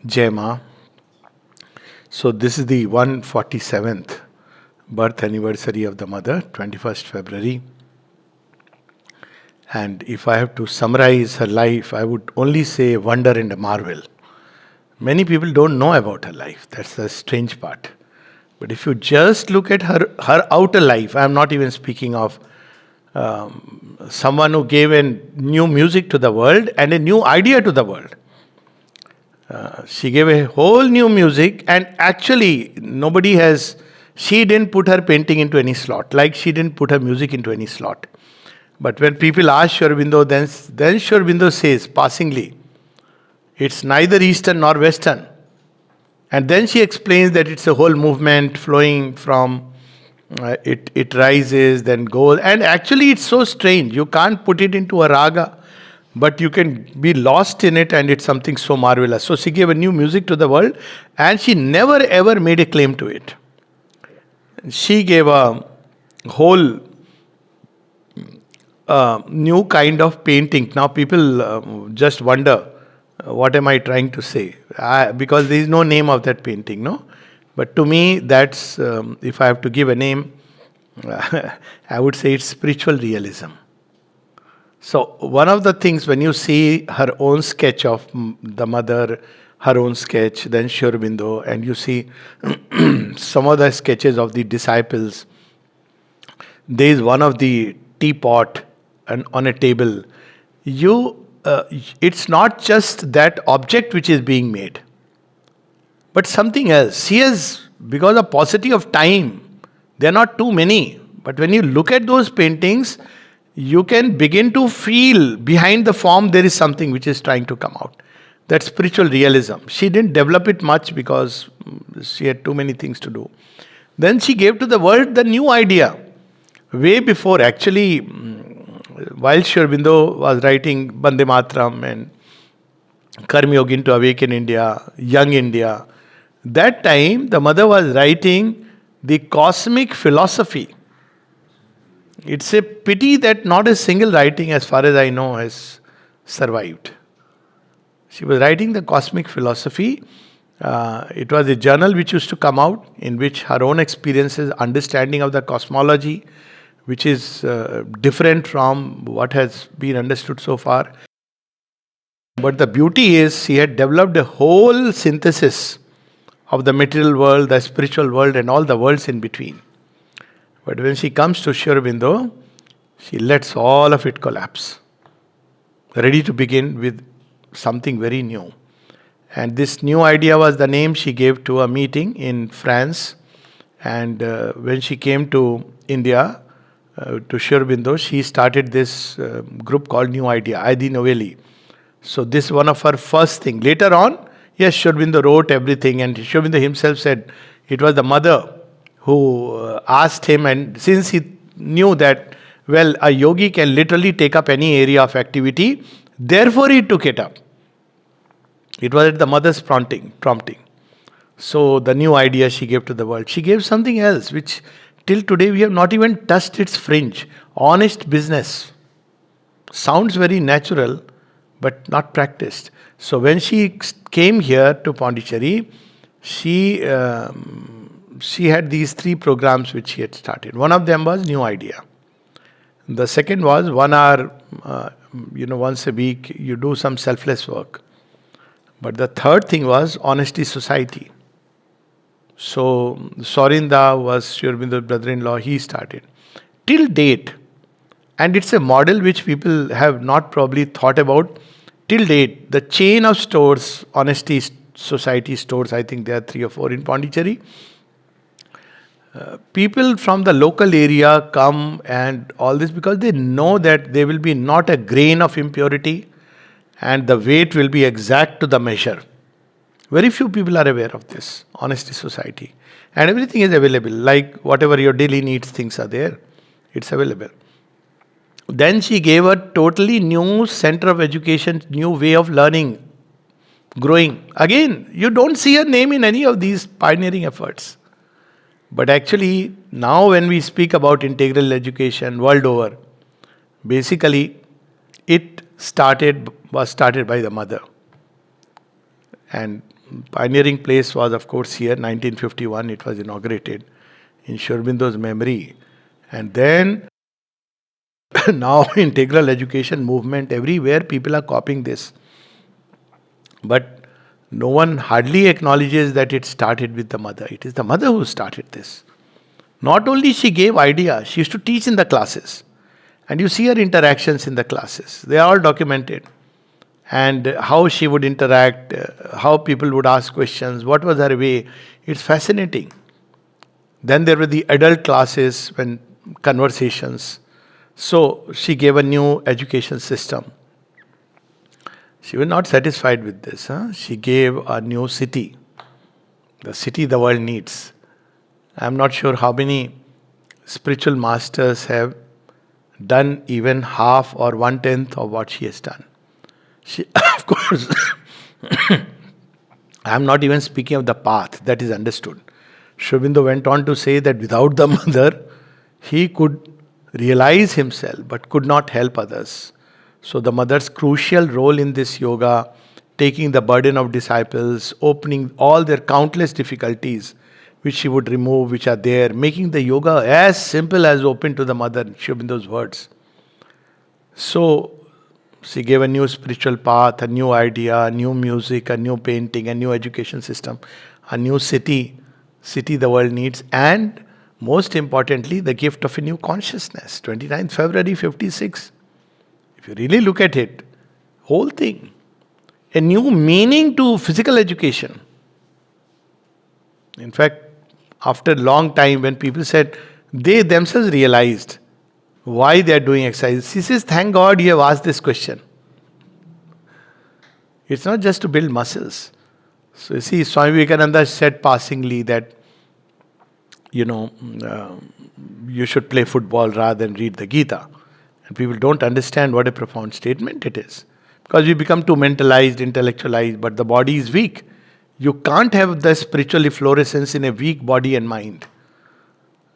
Jai Ma. So this is the 147th birth anniversary of the mother, 21st February. And if I have to summarize her life, I would only say wonder and a marvel. Many people don't know about her life. That's the strange part. But if you just look at her outer life, I'm not even speaking of someone who gave a new music to the world and a new idea to the world. She gave a whole new music, and actually, she didn't put her painting into any slot, like she didn't put her music into any slot. But when people ask Sri Aurobindo, then Sri Aurobindo says passingly, it's neither Eastern nor Western. And then she explains that it's a whole movement flowing from it rises, then goes. And actually, it's so strange. You can't put it into a raga, but you can be lost in it, and it's something so marvelous. So she gave a new music to the world, and she never ever made a claim to it. She gave a whole new kind of painting. Now people just wonder, what am I trying to say? Because there is no name of that painting, no? But to me, that's, if I have to give a name, I would say it's spiritual realism. So one of the things, when you see her own sketch of the mother, her own sketch, then Sri Aurobindo, and you see some of the sketches of the disciples, there is one of the teapot and on a table. It's not just that object which is being made, but something else. She has, because of paucity of time, there are not too many. But when you look at those paintings, you can begin to feel behind the form there is something which is trying to come out. That's spiritual realism. She didn't develop it much because she had too many things to do. Then she gave to the world the new idea. Way before, actually, while Sri Aurobindo was writing Bande Matram and Karma Yoga to Awaken India, Young India, that time the mother was writing the cosmic philosophy. It's a pity that not a single writing, as far as I know, has survived. She was writing the cosmic philosophy. It was a journal which used to come out, in which her own experiences, understanding of the cosmology, which is different from what has been understood so far. But the beauty is, she had developed a whole synthesis of the material world, the spiritual world, and all the worlds in between. But when she comes to Sri Aurobindo, she lets all of it collapse, ready to begin with something very new. And this new idea was the name she gave to a meeting in France. And when she came to India, to Sri Aurobindo, she started this group called New Idea, Adi Novelli. So this is one of her first thing. Later on, yes, Sri Aurobindo wrote everything, and Sri Aurobindo himself said it was the mother who asked him, and since he knew that, well, a yogi can literally take up any area of activity, therefore he took it up. It was at the mother's prompting. So the new idea she gave to the world. She gave something else, which till today we have not even touched its fringe. Honest business. Sounds very natural, but not practiced. So when she came here to Pondicherry, she had these 3 programs which she had started. One of them was New Idea. The second was 1 hour, once a week, you do some selfless work. But the third thing was Honesty Society. So Sorinda was Sri Aurobindo's brother-in-law, he started. Till date, and it's a model which people have not probably thought about, till date, the chain of stores, Honesty Society stores, I think there are 3 or 4 in Pondicherry, people from the local area come and all this because they know that there will be not a grain of impurity and the weight will be exact to the measure. Very few people are aware of this, Honesty Society. And everything is available, like whatever your daily needs, things are there. It's available. Then she gave a totally new center of education, new way of learning, growing. Again, you don't see her name in any of these pioneering efforts. But actually, now when we speak about integral education world over, basically it was started by the mother. And pioneering place was, of course, here, 1951, it was inaugurated in Sri Aurobindo's memory. And then now integral education movement, everywhere people are copying this. But no one hardly acknowledges that it started with the mother. It is the mother who started this. Not only she gave idea, she used to teach in the classes. And you see her interactions in the classes. They are all documented. And how she would interact, how people would ask questions, what was her way. It's fascinating. Then there were the adult classes when conversations. So she gave a new education system. She was not satisfied with this. She gave a new city, the city the world needs. I'm not sure how many spiritual masters have done even half or 1/10 of what she has done. She, of course, I'm not even speaking of the path that is understood. Sri Aurobindo went on to say that without the mother, he could realize himself but could not help others. So the mother's crucial role in this yoga, taking the burden of disciples, opening all their countless difficulties, which she would remove, which are there, making the yoga as simple as open to the mother, Sri Aurobindo's words. So she gave a new spiritual path, a new idea, a new music, a new painting, a new education system, a new city the world needs, and most importantly, the gift of a new consciousness. 29th February 56. If you really look at it, whole thing, a new meaning to physical education. In fact, after a long time, when people said they themselves realized why they are doing exercise, she says, thank God you have asked this question. It's not just to build muscles. So you see, Swami Vivekananda said passingly that, you should play football rather than read the Gita. And people don't understand what a profound statement it is. Because we become too mentalized, intellectualized, but the body is weak. You can't have the spiritual efflorescence in a weak body and mind.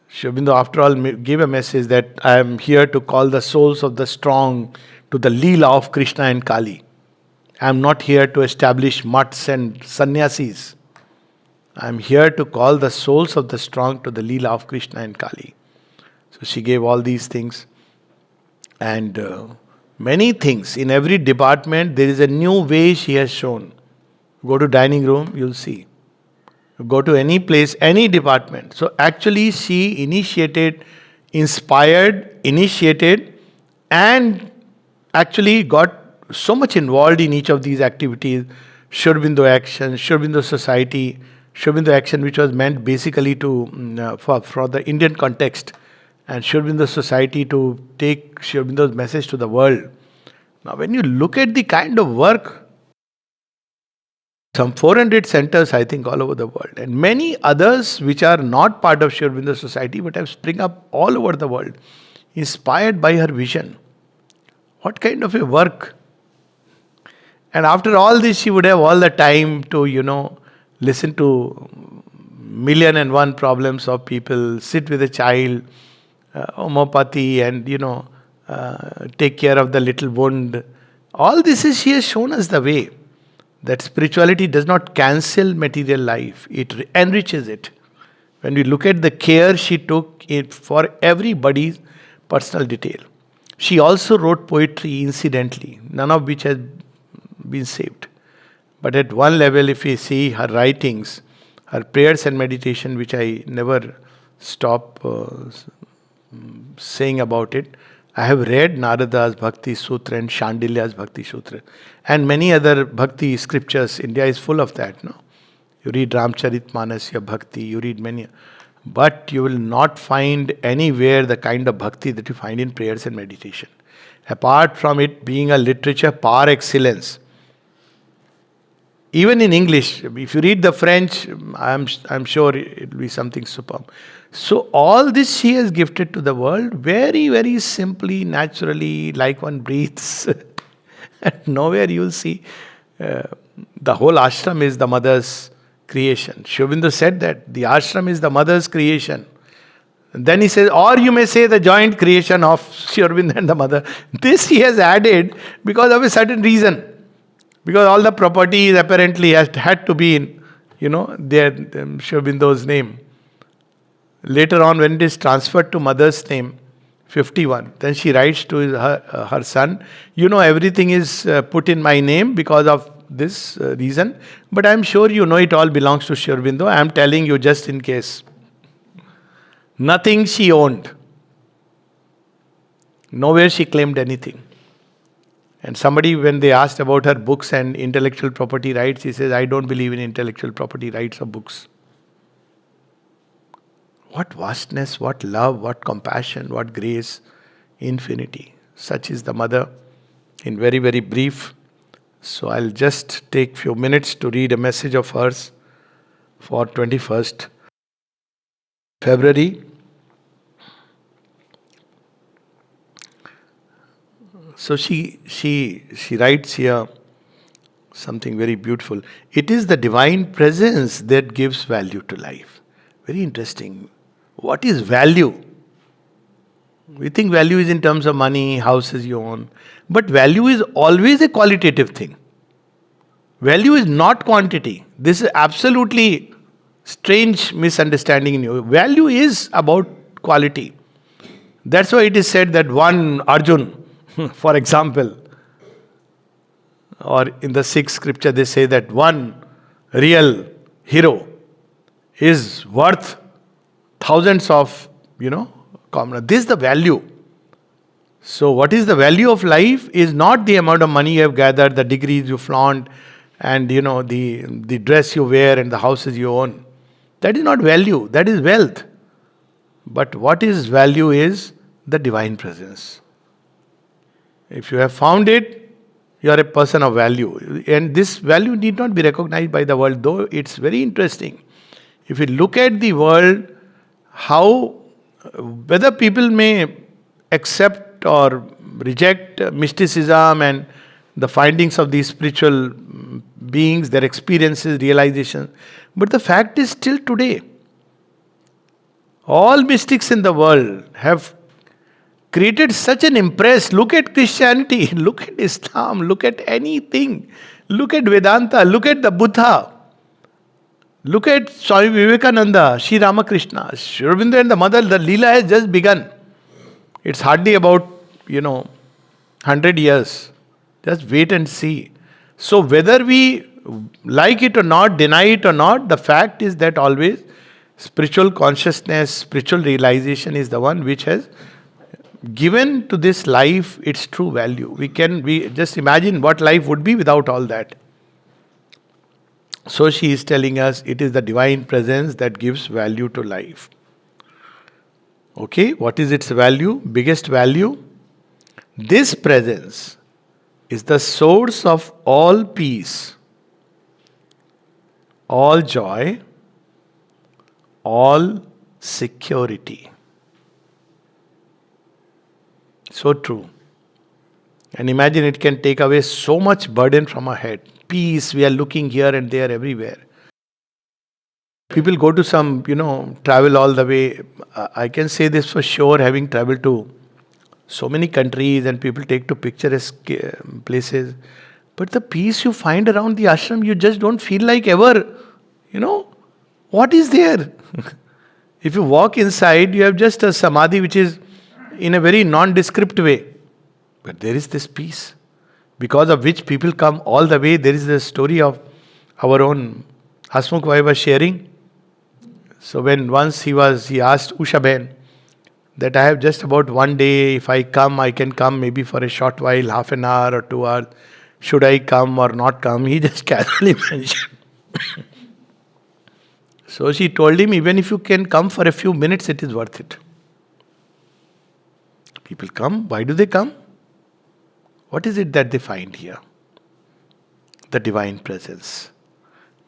Sri Aurobindo, after all, gave a message that I am here to call the souls of the strong to the Leela of Krishna and Kali. I am not here to establish mutts and sannyasis. I am here to call the souls of the strong to the Leela of Krishna and Kali. So she gave all these things. And many things. In every department, there is a new way she has shown. Go to dining room, you'll see. Go to any place, any department. So actually she initiated and actually got so much involved in each of these activities. Sri Aurobindo Action, Sri Aurobindo Society, Sri Aurobindo Action, which was meant basically to for the Indian context, and Sri Aurobindo Society to take Sri Aurobindo's message to the world. Now when you look at the kind of work, some 400 centers, I think, all over the world, and many others which are not part of Sri Aurobindo Society but have sprung up all over the world, inspired by her vision. What kind of a work! And after all this, she would have all the time to, listen to 1,000,001 problems of people, sit with a child, homeopathy, and, take care of the little wound. All this is, she has shown us the way that spirituality does not cancel material life, it enriches it. When we look at the care she took it for everybody's personal detail. She also wrote poetry incidentally, none of which has been saved. But at one level, if we see her writings, her prayers and meditation, which I never stop saying about it, I have read Narada's Bhakti Sutra and Shandilya's Bhakti Sutra and many other Bhakti scriptures. India is full of that, no? You read Ramcharitmanasya Bhakti, you read many, but you will not find anywhere the kind of Bhakti that you find in prayers and meditation. Apart from it being a literature par excellence, even in English, if you read the French, I'm sure it will be something superb. So all this she has gifted to the world very, very simply, naturally, like one breathes. And nowhere you will see the whole ashram is the mother's creation. Sri Aurobindo said that the ashram is the mother's creation. And then he says, or you may say the joint creation of Sri Aurobindo and the mother. This he has added because of a certain reason. Because all the property apparently had to be in, their Sri Aurobindo's name. Later on, when it is transferred to mother's name, 51, then she writes to her son, everything is put in my name because of this reason, but I am sure it all belongs to Sri Aurobindo. I am telling you just in case. Nothing she owned. Nowhere she claimed anything. And somebody, when they asked about her books and intellectual property rights, he says, I don't believe in intellectual property rights of books. What vastness, what love, what compassion, what grace, infinity. Such is the mother in very, very brief. So I'll just take few minutes to read a message of hers for 21st February. So she writes here something very beautiful. It is the divine presence that gives value to life. Very interesting. What is value? We think value is in terms of money, houses you own. But value is always a qualitative thing. Value is not quantity. This is absolutely strange misunderstanding in you. Value is about quality. That's why it is said that one Arjun, for example, or in the sixth scripture they say that one real hero is worth thousands of, commoners. This is the value. So what is the value of life is not the amount of money you have gathered, the degrees you flaunt, and the dress you wear and the houses you own. That is not value, that is wealth. But what is value is the divine presence. If you have found it, you are a person of value. And this value need not be recognized by the world, though it's very interesting. If you look at the world, whether people may accept or reject mysticism and the findings of these spiritual beings, their experiences, realization, but the fact is still today, all mystics in the world have created such an impress. Look at Christianity, look at Islam, look at anything, look at Vedanta, look at the Buddha, look at Swami Vivekananda, Sri Ramakrishna, Sri Aurobindo and the mother. The Leela has just begun. It's hardly about 100 years. Just wait and see. So whether we like it or not, deny it or not, the fact is that always spiritual consciousness, spiritual realization is the one which has given to this life its true value. We just imagine what life would be without all that. So she is telling us it is the divine presence that gives value to life. Okay, what is its value? Biggest value? This presence is the source of all peace, all joy, all security. So true. And imagine it can take away so much burden from our head. Peace, we are looking here and there everywhere. People go to some, travel all the way. I can say this for sure, having traveled to so many countries and people take to picturesque places. But the peace you find around the ashram, you just don't feel like ever, what is there? If you walk inside, you have just a samadhi which is in a very nondescript way. But there is this peace, because of which people come all the way. There is the story of our own Hasmukh Bhai was sharing. So when once he asked Usha Ben that I have just about one day, if I come, I can come maybe for a short while, half an hour or 2 hours. Should I come or not come? He just casually mentioned. So she told him, even if you can come for a few minutes, it is worth it. People come. Why do they come? What is it that they find here? The divine presence.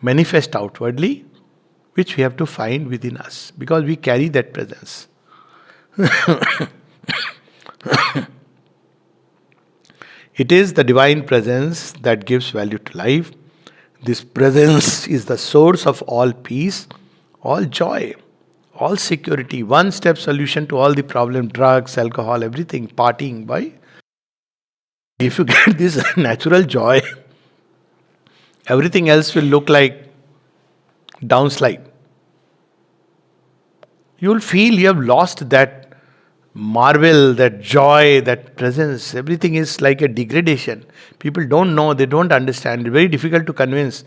Manifest outwardly, which we have to find within us, because we carry that presence. It is the divine presence that gives value to life. This presence is the source of all peace, all joy, all security. One-step solution to all the problem, drugs, alcohol, everything, partying. Why? If you get this natural joy, Everything else will look like downslide. You will feel you have lost that marvel, that joy, that presence. Everything is like a degradation. People don't know, they don't understand. It's very difficult to convince.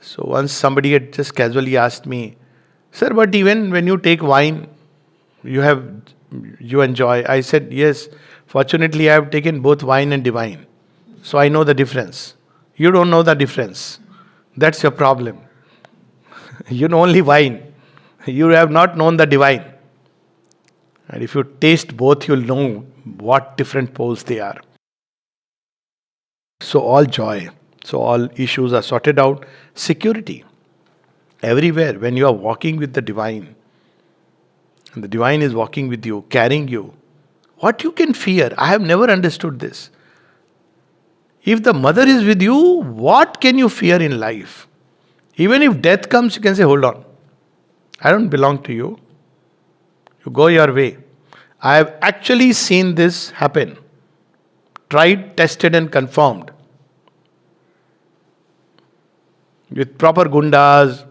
So once somebody had just casually asked me, "Sir, but even when you take wine, you have you enjoy." I said, "Yes. Fortunately, I have taken both wine and divine. So I know the difference. You don't know the difference. That's your problem. You know only wine. You have not known the divine. And if you taste both, you'll know what different poles they are." So all joy. So all issues are sorted out. Security. Everywhere, when you are walking with the divine, and the divine is walking with you, carrying you, what you can fear? I have never understood this. If the mother is with you, what can you fear in life? Even if death comes, you can say, "Hold on. I don't belong to you. You go your way." I have actually seen this happen. Tried, tested, and confirmed. With proper gundas,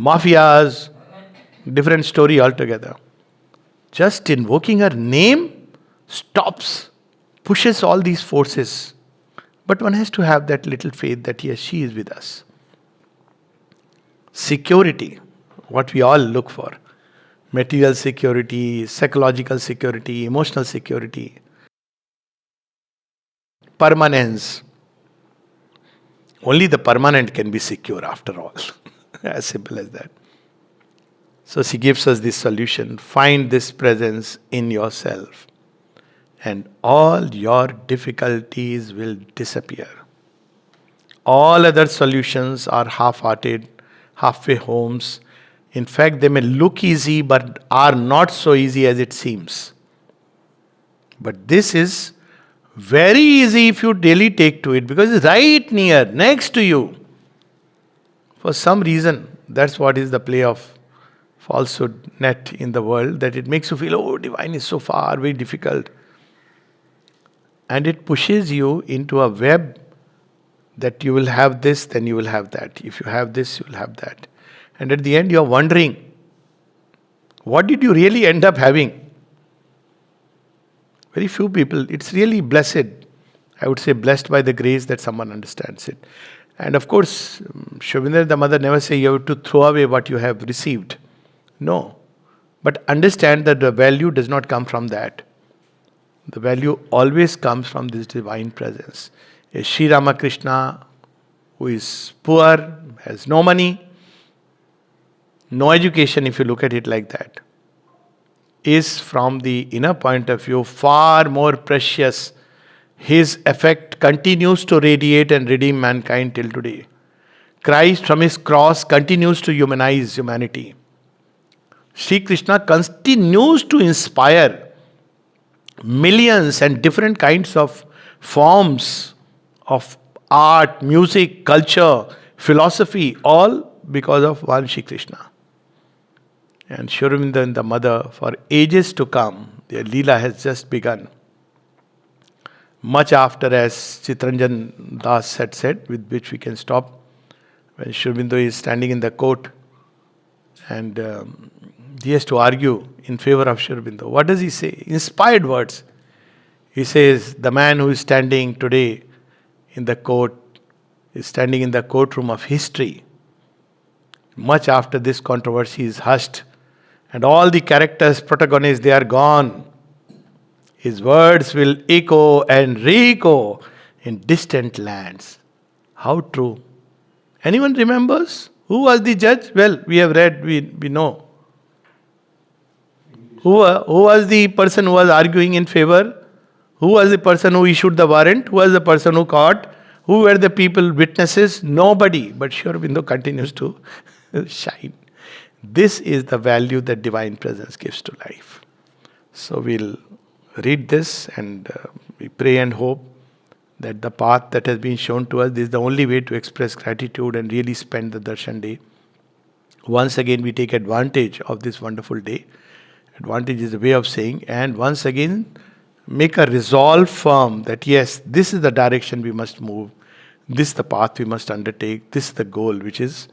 mafias, different story altogether. Just invoking her name stops, pushes all these forces. But one has to have that little faith that yes, she is with us. Security, what we all look for. Material security, psychological security, emotional security. Permanence. Only the permanent can be secure after all. As simple as that. So she gives us this solution. Find this presence in yourself, and all your difficulties will disappear. All other solutions are half-hearted, halfway homes. In fact, they may look easy but are not so easy as it seems. But this is very easy if you daily take to it, because it's right near, next to you. For some reason, that's what is the play of falsehood net in the world, that it makes you feel, oh, divine is so far, very difficult. And it pushes you into a web that you will have this, then you will have that. If you have this, you will have that. And at the end, you are wondering, what did you really end up having? Very few people. It's really blessed. I would say blessed by the grace that someone understands it. And of course, Shobindra, the mother, never say you have to throw away what you have received. No. But understand that the value does not come from that. The value always comes from this divine presence. A Sri Ramakrishna who is poor, has no money, no education, if you look at it like that, is from the inner point of view far more precious. His effect continues to radiate and redeem mankind till today. Christ from his cross continues to humanize humanity. Sri Krishna continues to inspire millions and different kinds of forms of art, music, culture, philosophy, all because of one Sri Krishna. And Sri Aurobindo and the mother, for ages to come, their Leela has just begun. Much after, as Chitranjan Das had said, with which we can stop, when Sri Aurobindo is standing in the court and he has to argue in favor of Sri Aurobindo. What does he say? Inspired words. He says, the man who is standing today in the court is standing in the courtroom of history. Much after this controversy is hushed, and all the characters, protagonists, they are gone, his words will echo and re-echo in distant lands. How true. Anyone remembers? Who was the judge? Well, we have read, we know. Who was the person who was arguing in favor? Who was the person who issued the warrant? Who was the person who caught? Who were the people, witnesses? Nobody. But Sri Aurobindo continues to shine. This is the value that divine presence gives to life. So we'll read this and we pray and hope that the path that has been shown to us, this is the only way to express gratitude and really spend the darshan day. Once again, we take advantage of this wonderful day. Advantage is a way of saying, and once again, make a resolve firm that yes, this is the direction we must move. This is the path we must undertake. This is the goal which is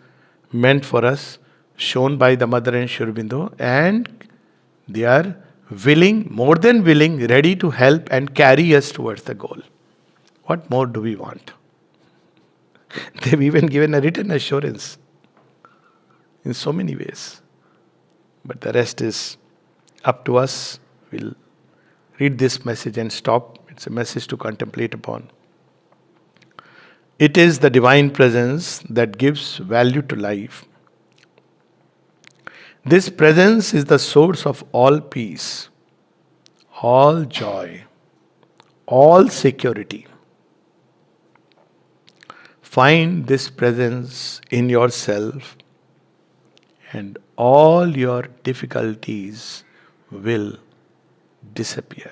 meant for us, shown by the mother and Sri Aurobindo, and they are willing, more than willing, ready to help and carry us towards the goal. What more do we want? They've even given a written assurance in so many ways. But the rest is up to us. We'll read this message and stop. It's a message to contemplate upon. It is the divine presence that gives value to life. This presence is the source of all peace, all joy, all security. Find this presence in yourself, and all your difficulties will disappear.